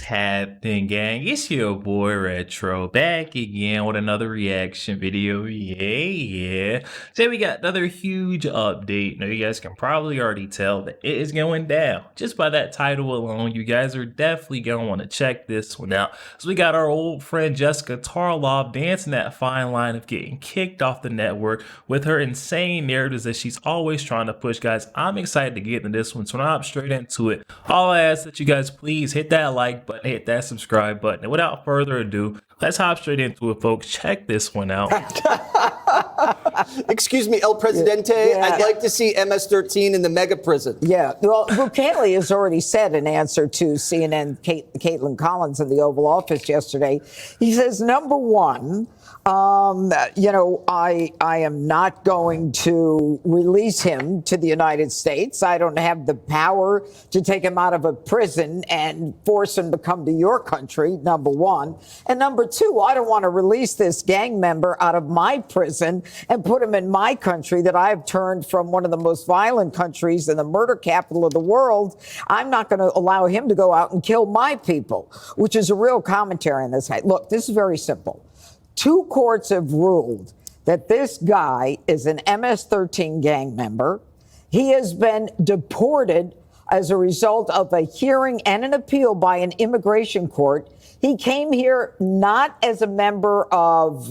happening, gang? It's your boy Retro back again with another reaction video. Yeah. Today we got another huge update. Now you guys can probably already tell that it is going down. Just by that title alone, you guys are definitely gonna want to check this one out. So we got our old friend Jessica Tarlov dancing that fine line of getting kicked off the network with her insane narratives that she's always trying to push. Guys, I'm excited to get into this one, so I'm straight into it. All I ask that you guys please hit that like button, hit that subscribe button, and without further ado, let's hop straight into it, folks. Check this one out. Excuse me, El Presidente. Yeah. I'd like to see MS-13 in the mega prison. Yeah. Well, Bukele has already said in answer to CNN, Caitlin Collins in the Oval Office yesterday, he says, number one, I am not going to release him to the United States. I don't have the power to take him out of a prison and force him to come to your country, number one. And number two, I don't want to release this gang member out of my prison and put him in my country that I've turned from one of the most violent countries and the murder capital of the world. I'm not going to allow him to go out and kill my people, which is a real commentary on this. Look, this is very simple. Two courts have ruled that this guy is an MS-13 gang member. He has been deported as a result of a hearing and an appeal by an immigration court. He came here not as a member of,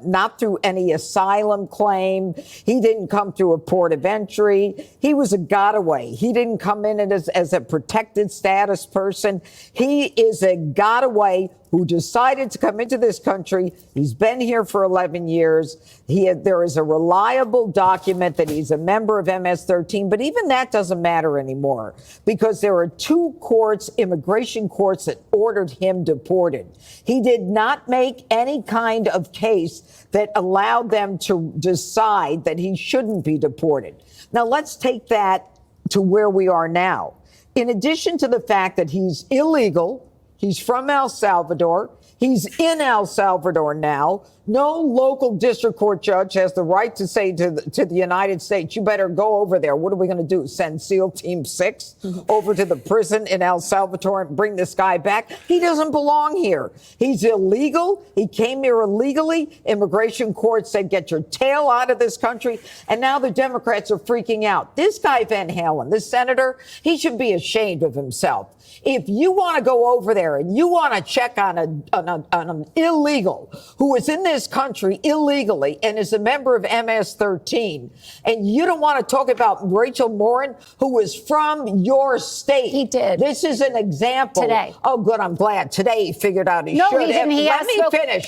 not through any asylum claim. He didn't come through a port of entry. He was a got-away. He didn't come in as a protected status person. He is a got-away who decided to come into this country. He's been here for 11 years. There is a reliable document that he's a member of MS-13, but even that doesn't matter anymore because there are two courts, immigration courts, that ordered him deported. He did not make any kind of case that allowed them to decide that he shouldn't be deported. Now, let's take that to where we are now. In addition to the fact that he's illegal, he's from El Salvador. He's in El Salvador now. No local district court judge has the right to say to the United States, you better go over there. What are we going to do? Send SEAL Team 6 over to the prison in El Salvador and bring this guy back? He doesn't belong here. He's illegal. He came here illegally. Immigration court said, get your tail out of this country. And now the Democrats are freaking out. This guy, Van Halen, this senator, he should be ashamed of himself. If you want to go over there and you want to check on an illegal who is in this country illegally and is a member of MS-13, and you don't want to talk about Rachel Morin, who is from your state. He did. This is an example. Today. Oh, good. I'm glad. Today he figured out he no, should he didn't. have.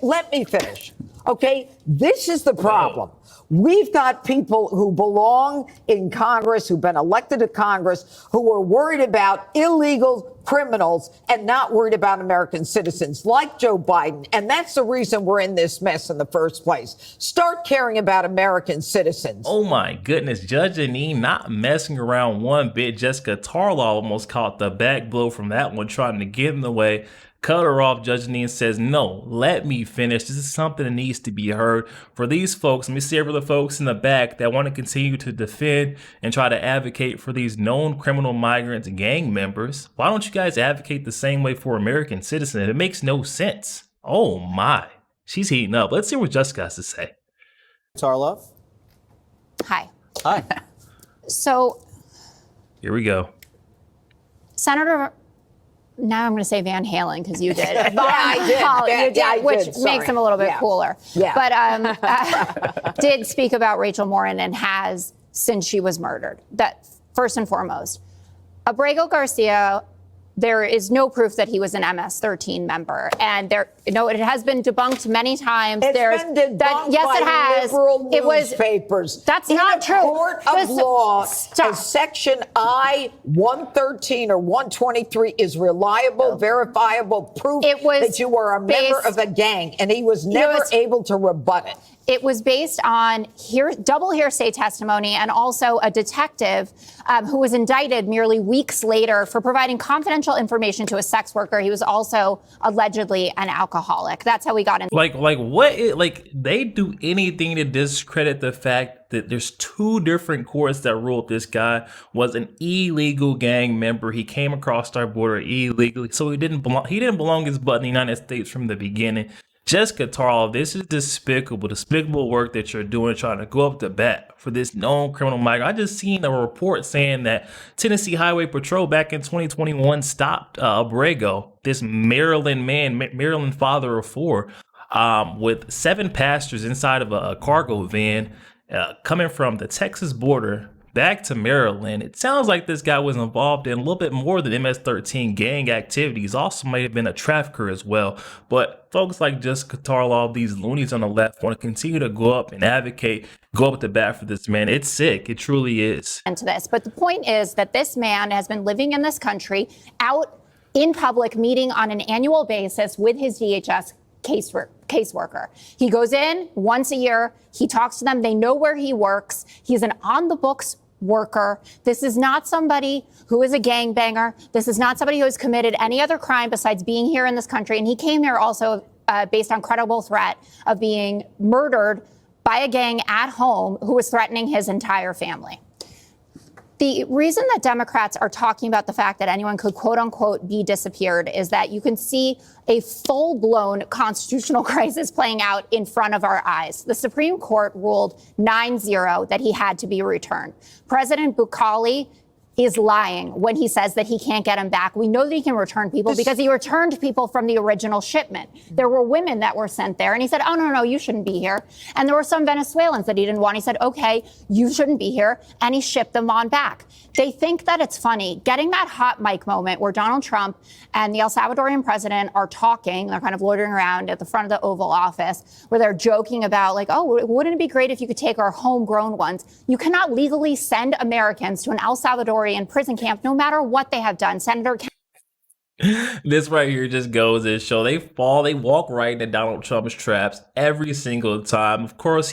Let me finish. Okay? This is the problem. We've got people who belong in Congress, who've been elected to Congress, who are worried about illegal criminals and not worried about American citizens like Joe Biden. And that's the reason we're in this mess in the first place. Start caring about American citizens. Oh my goodness, Judge Janine not messing around one bit. Jessica Tarlov almost caught the back blow from that one, trying to get in the way. Cut her off. Judge Janine says, no, let me finish. This is something that needs to be heard. For these folks, let me see every the folks in the back that want to continue to defend and try to advocate for these known criminal migrants and gang members. Why don't you guys advocate the same way for American citizens? It makes no sense. Oh my. She's heating up. Let's see what Jessica has to say. Tarlov? Hi. Hi. So, Here we go. Senator, now I'm going to say Van Halen because you did. I did. Which Sorry. makes him a little bit cooler. Yeah. But did speak about Rachel Morin and has since she was murdered. That first and foremost. Abrego Garcia, there is no proof that he was an MS-13 member, and it has been debunked many times. It's been debunked yes, by it has. liberal It was newspapers. That's in not a true. Court of law, Stop. a section I-113 or 123 is reliable, verifiable proof It was that you were a member of a gang, and he was never able to rebut it. It was based on double hearsay testimony and also a detective who was indicted merely weeks later for providing confidential information to a sex worker. He was also allegedly an alcoholic. That's how we got in. They do anything to discredit the fact that there's two different courts that ruled this guy was an illegal gang member. He came across our border illegally, so he didn't belong his butt in the United States from the beginning. Jessica Tarlov, this is despicable work that you're doing, trying to go up to bat for this known criminal migrant. I just seen a report saying that Tennessee Highway Patrol back in 2021 stopped Abrego, this Maryland father of four, with 7 passengers inside of a cargo van coming from the Texas border back to Maryland. It sounds like this guy was involved in a little bit more than MS-13 gang activities. Also might have been a trafficker as well. But folks like Jessica Tarlov, these loonies on the left, want to continue to go up and advocate, go up to bat for this man. It's sick. It truly is. Into this. But the point is that this man has been living in this country, out in public, meeting on an annual basis with his DHS caseworker. He goes in once a year. He talks to them. They know where he works. He's an on-the-books worker. This is not somebody who is a gangbanger. This is not somebody who has committed any other crime besides being here in this country. And he came here also based on credible threat of being murdered by a gang at home who was threatening his entire family. The reason that Democrats are talking about the fact that anyone could, quote unquote, be disappeared is that you can see a full-blown constitutional crisis playing out in front of our eyes. The Supreme Court ruled 9-0 that he had to be returned. President Bukhari is lying when he says that he can't get him back. We know that he can return people because he returned people from the original shipment. There were women that were sent there, and he said, oh, no, you shouldn't be here. And there were some Venezuelans that he didn't want. He said, okay, you shouldn't be here, and he shipped them on back. They think that it's funny. Getting that hot mic moment where Donald Trump and the El Salvadorian president are talking, they're kind of loitering around at the front of the Oval Office, where they're joking about, like, oh, wouldn't it be great if you could take our homegrown ones? You cannot legally send Americans to an El Salvadorian prison camp, no matter what they have done. Senator This right here just goes to show they walk right into Donald Trump's traps every single time. Of course,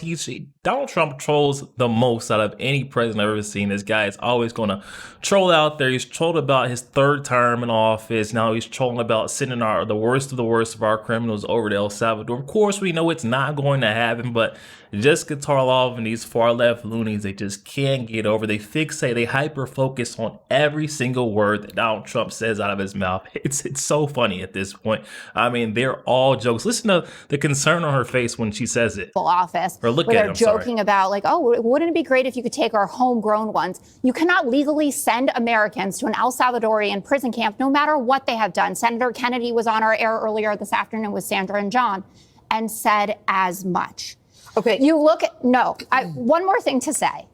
Donald Trump trolls the most out of any president I've ever seen. This guy is always going to troll out there. He's trolled about his 3rd term in office. Now he's trolling about sending the worst of our criminals over to El Salvador. Of course, we know it's not going to happen, but Jessica Tarlov and these far left loonies, they just can't get over. They hyper focus on every single word that Donald Trump says out of his mouth. It's so funny at this point. I mean, they're all jokes. Listen to the concern on her face when she says it. Office, or look at it, joking about, like, oh, wouldn't it be great if you could take our homegrown ones? You cannot legally send Americans to an El Salvadorian prison camp, no matter what they have done. Senator Kennedy was on our air earlier this afternoon with Sandra and John and said as much. Okay. You look at, one more thing to say.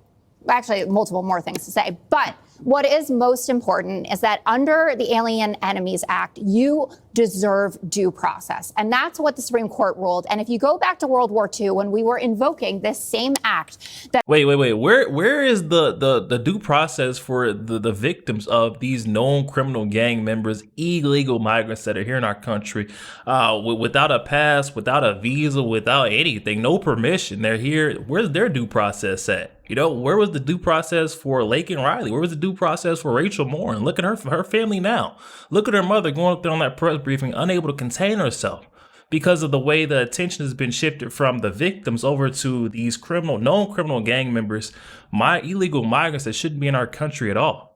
Actually, multiple more things to say. But what is most important is that under the Alien Enemies Act, you deserve due process. And that's what the Supreme Court ruled. And if you go back to World War II, when we were invoking this same act that— Wait. Where is the due process for the victims of these known criminal gang members, illegal migrants that are here in our country, without a pass, without a visa, without anything, no permission? They're here. Where's their due process at? You know, where was the due process for Lake and Riley? Where was the due process for Rachel Moore? And look at her family now. Look at her mother going up there on that press briefing, unable to contain herself because of the way the attention has been shifted from the victims over to these known criminal gang members, illegal migrants that shouldn't be in our country at all.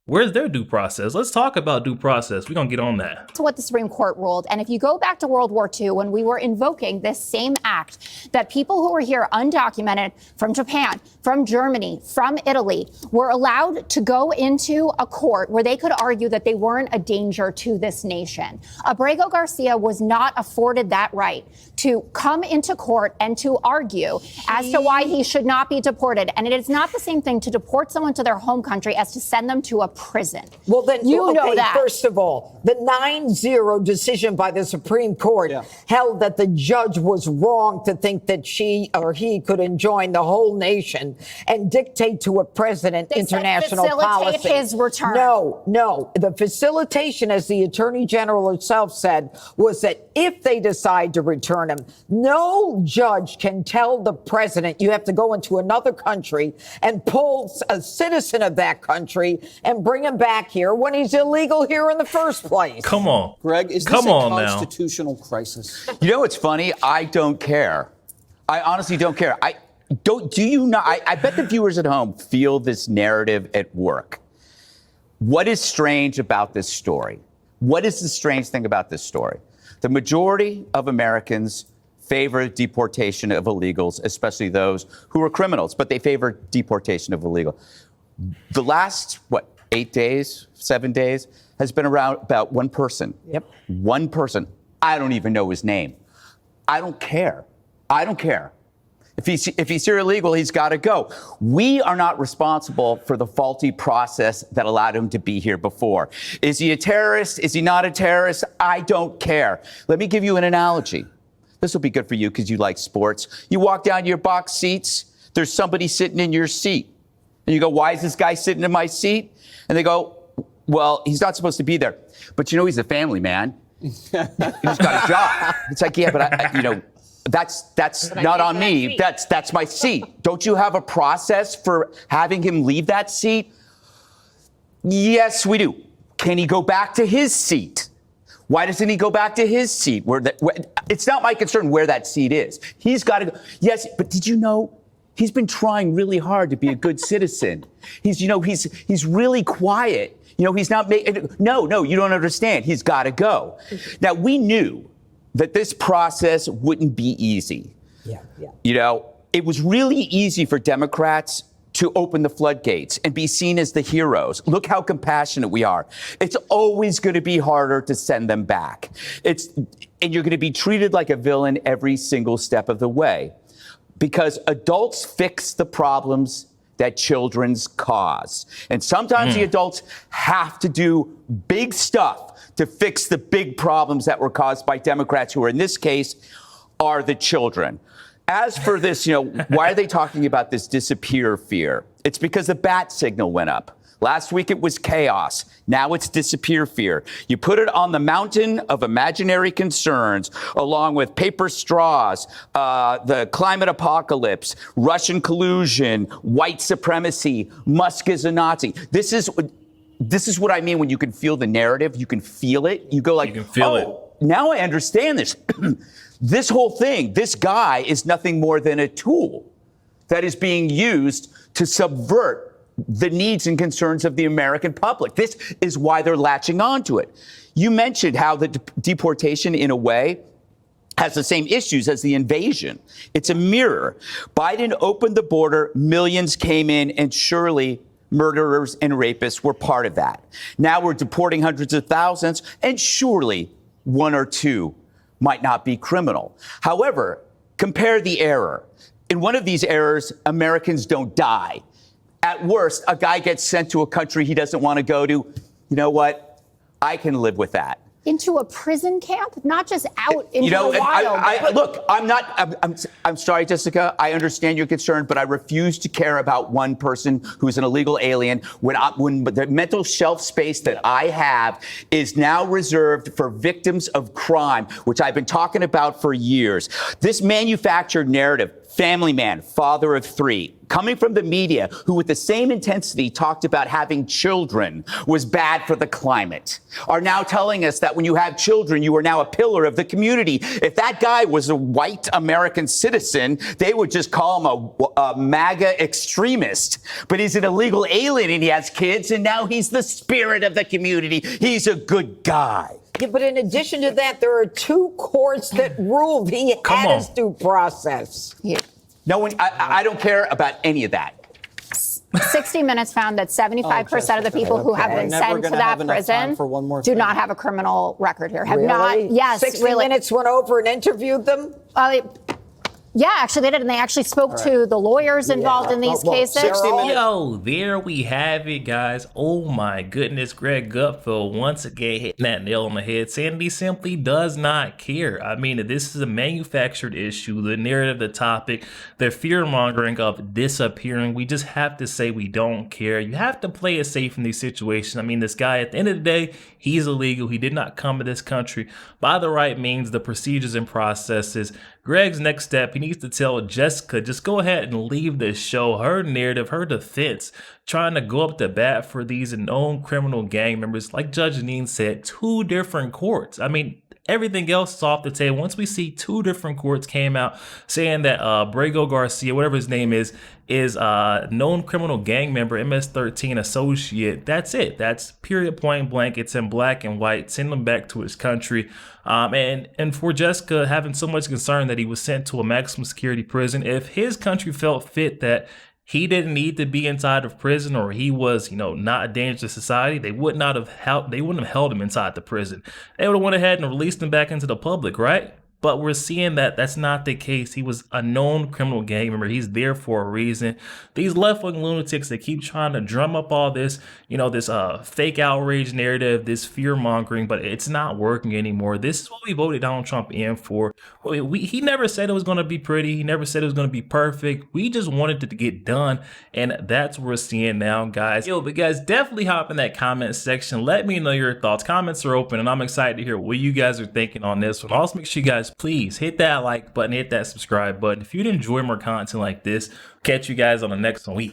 Where's their due process? Let's talk about due process. We're going to get on that. That's what the Supreme Court ruled. And if you go back to World War II, when we were invoking this same act, that people who were here undocumented from Japan, from Germany, from Italy, were allowed to go into a court where they could argue that they weren't a danger to this nation. Abrego Garcia was not afforded that right to come into court and to argue as to why he should not be deported. And it is not the same thing to deport someone to their home country as to send them to a prison. Well, then, you know okay, that. First of all, the 9-0 decision by the Supreme Court held that the judge was wrong to think that she or he could enjoin the whole nation and dictate to a president They international said facilitate policy. his return. No. The facilitation, as the Attorney General herself said, was that if they decide to return him, no judge can tell the president you have to go into another country and pull a citizen of that country and bring him back here when he's illegal here in the first place. Come on. Greg, is this Come a on now. constitutional crisis? You know what's funny? I don't care. I honestly don't care. Do you not? I bet the viewers at home feel this narrative at work. What is strange about this story? What is the strange thing about this story? The majority of Americans favor deportation of illegals, especially those who are criminals, but they favor deportation of illegal. The last, 8 days, 7 days, has been around about one person. Yep. One person. I don't even know his name. I don't care. I don't care. If he's here illegal, he's got to go. We are not responsible for the faulty process that allowed him to be here before. Is he a terrorist? Is he not a terrorist? I don't care. Let me give you an analogy. This will be good for you because you like sports. You walk down to your box seats. There's somebody sitting in your seat. And you go, why is this guy sitting in my seat? And they go, well, he's not supposed to be there. But you know, he's a family man. He's got a job. It's like, yeah, but that's not on me. That's my seat. Don't you have a process for having him leave that seat? Yes, we do. Can he go back to his seat? Why doesn't he go back to his seat? It's not my concern where that seat is. He's got to go. Yes, but did you know he's been trying really hard to be a good citizen? He's really quiet. He's not making. No, you don't understand. He's got to go. Now, we knew that this process wouldn't be easy. Yeah. It was really easy for Democrats to open the floodgates and be seen as the heroes. Look how compassionate we are. It's always going to be harder to send them back. And you're going to be treated like a villain every single step of the way, because adults fix the problems that children's cause. And sometimes the adults have to do big stuff to fix the big problems that were caused by Democrats, who are, in this case, are the children. As for this, why are they talking about this disappear fear? It's because the bat signal went up. Last week it was chaos. Now it's disappear fear. You put it on the mountain of imaginary concerns, along with paper straws, the climate apocalypse, Russian collusion, white supremacy, Musk is a Nazi. This is what I mean when you can feel the narrative. You can feel it. You go like, you can feel it. Now I understand this. This whole thing, this guy is nothing more than a tool that is being used to subvert the needs and concerns of the American public. This is why they're latching onto it. You mentioned how the deportation, in a way, has the same issues as the invasion. It's a mirror. Biden opened the border, millions came in, and surely murderers and rapists were part of that. Now we're deporting hundreds of thousands, and surely one or two might not be criminal. However, compare the error. In one of these errors, Americans don't die. At worst, a guy gets sent to a country he doesn't want to go to. You know what? I can live with that. Into a prison camp, not just out into the wild. Look, I'm sorry, Jessica. I understand your concern, but I refuse to care about one person who's an illegal alien when the mental shelf space that I have is now reserved for victims of crime, which I've been talking about for years. This manufactured narrative, family man, father of three, coming from the media, who with the same intensity talked about having children was bad for the climate, are now telling us that when you have children, you are now a pillar of the community. If that guy was a white American citizen, they would just call him a MAGA extremist. But he's an illegal alien and he has kids, and now he's the spirit of the community. He's a good guy. Yeah, but in addition to that, there are two courts that ruled he had his due process. Yeah. No one, I don't care about any of that. 60 Minutes found that 75% of the people who have been sent to that prison do not have a criminal record here. Have Really? not. Yes, 60 really. Minutes went over and interviewed them? Yeah, actually they did, and they actually spoke to the lawyers involved in these Well, cases. 60 minutes. Yo, there we have it, guys. Oh my goodness, Greg Gutfeld once again hitting that nail on the head, saying he simply does not care. I mean, this is a manufactured issue, the narrative, the topic, the fear-mongering of disappearing. We just have to say we don't care. You have to play it safe in these situations. I mean, this guy, at the end of the day, he's illegal. He did not come to this country by the right means, the procedures and processes. Greg's next step, he needs to tell Jessica, just go ahead and leave this show. Her narrative, her defense, trying to go up to bat for these known criminal gang members, like Judge Janine said, 2 different courts. I mean, everything else is off the table. Once we see 2 different courts came out saying that Brago Garcia, whatever his name is a known criminal gang member, MS-13 associate. That's it. That's period, point blank. It's in black and white. Send him back to his country. And for Jessica having so much concern that he was sent to a maximum security prison, if his country felt fit that he didn't need to be inside of prison, or he was, not a danger to society, they wouldn't have held him inside the prison. They would have went ahead and released him back into the public, right? But we're seeing that that's not the case. He was a known criminal gang member. He's there for a reason. These left-wing lunatics that keep trying to drum up all this, this fake outrage narrative, this fear-mongering, but it's not working anymore. This is what we voted Donald Trump in for. He never said it was going to be pretty. He never said it was going to be perfect. We just wanted it to get done, and that's what we're seeing now, guys. But guys, definitely hop in that comment section. Let me know your thoughts. Comments are open, and I'm excited to hear what you guys are thinking on this one. Also, make sure you guys please hit that like button, hit that subscribe button. If you'd enjoy more content like this, catch you guys on the next one.